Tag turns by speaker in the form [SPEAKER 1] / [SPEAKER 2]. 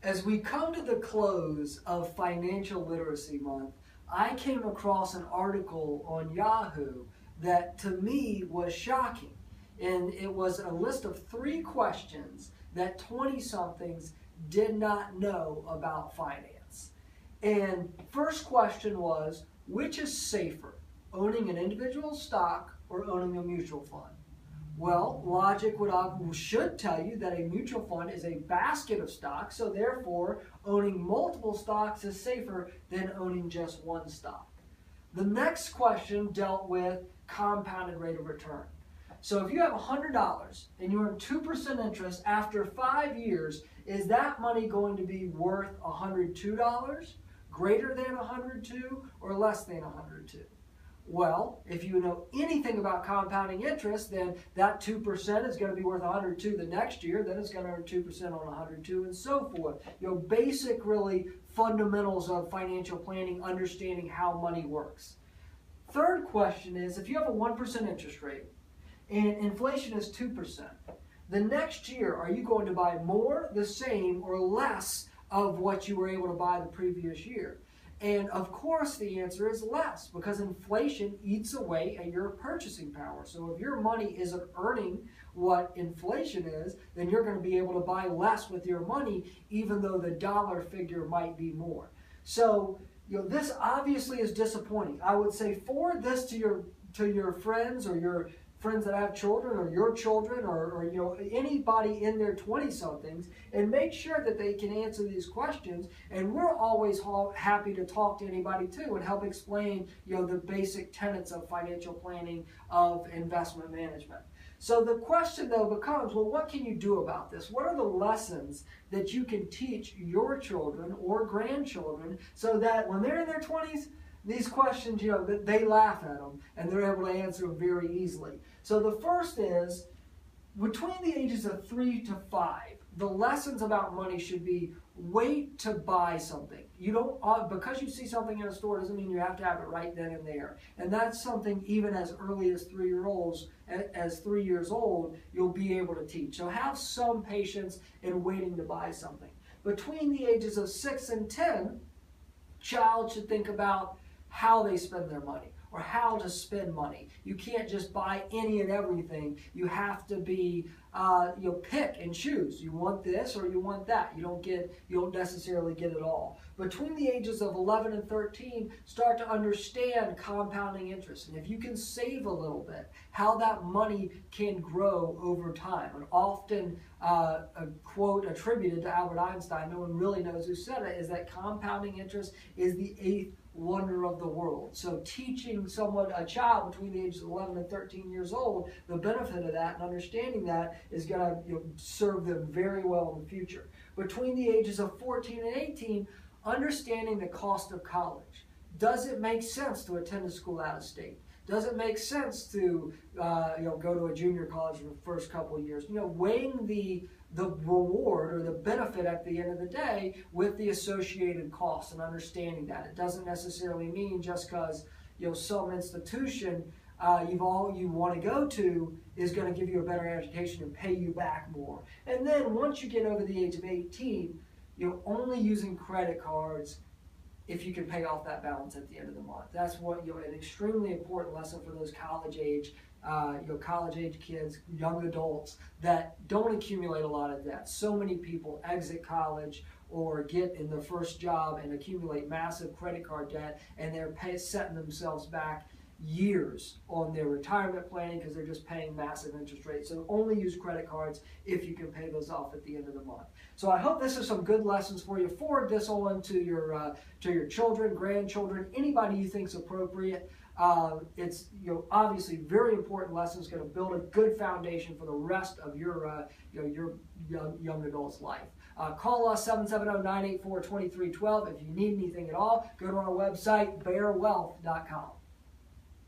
[SPEAKER 1] As we come to the close of Financial Literacy Month, I came across an article on Yahoo that to me was shocking. And it was a list of 3 questions that 20-somethings did not know about finance. And first question was, which is safer, owning an individual stock or owning a mutual fund? Well, logic should tell you that a mutual fund is a basket of stocks, so therefore owning multiple stocks is safer than owning just one stock. The next question dealt with compounded rate of return. So if you have $100 and you earn 2% interest after 5 years, is that money going to be worth $102, greater than $102, or less than $102? Well, if you know anything about compounding interest, then that 2% is going to be worth 102 the next year, then it's going to earn 2% on 102 and so forth. Basic really fundamentals of financial planning, understanding how money works. Third question is, if you have a 1% interest rate and inflation is 2%, the next year are you going to buy more, the same, or less of what you were able to buy the previous year? And of course the answer is less, because inflation eats away at your purchasing power. So if your money isn't earning what inflation is, then you're going to be able to buy less with your money, even though the dollar figure might be more. So this obviously is disappointing. I would say forward this to your friends, or your friends that have children, or your children, or anybody in their 20-somethings, and make sure that they can answer these questions. And we're always happy to talk to anybody too and help explain the basic tenets of financial planning, of investment management. So the question though becomes, well, what can you do about this? What are the lessons that you can teach your children or grandchildren so that when they're in their 20s, these questions, they laugh at them and they're able to answer them very easily. So the first is, between the ages of 3 to 5, the lessons about money should be, wait to buy something. You don't, because you see something in a store doesn't mean you have to have it right then and there. And that's something even as early as 3 years old, you'll be able to teach. So have some patience in waiting to buy something. Between the ages of 6 and 10, child should think about how they spend their money, or how to spend money. You can't just buy any and everything. You have to be, pick and choose. You want this or you want that. You don't necessarily get it all. Between the ages of 11 and 13, start to understand compounding interest. And if you can save a little bit, how that money can grow over time. And often a quote attributed to Albert Einstein, no one really knows who said it, is that compounding interest is the 8th wonder of the world. So teaching a child between the ages of 11 and 13 years old, the benefit of that and understanding that is going to serve them very well in the future. Between the ages of 14 and 18, understanding the cost of college. Does it make sense to attend a school out of state? Does it make sense to go to a junior college for the first couple of years? Weighing the reward or the benefit at the end of the day with the associated costs, and understanding that. It doesn't necessarily mean just because some institution you want to go to is going to give you a better education and pay you back more. And then once you get over the age of 18, only using credit cards if you can pay off that balance at the end of the month. That's what an extremely important lesson for those college age kids, young adults that don't accumulate a lot of debt. So many people exit college or get in their first job and accumulate massive credit card debt, and they're setting themselves back years on their retirement planning because they're just paying massive interest rates. So only use credit cards if you can pay those off at the end of the month. So I hope this is some good lessons for you. Forward this on to your children, grandchildren, anybody you think is appropriate. It's obviously very important lessons, going to build a good foundation for the rest of your young adult's life. Call us 770-984-2312 if you need anything at all. Go to our website, bearwealth.com.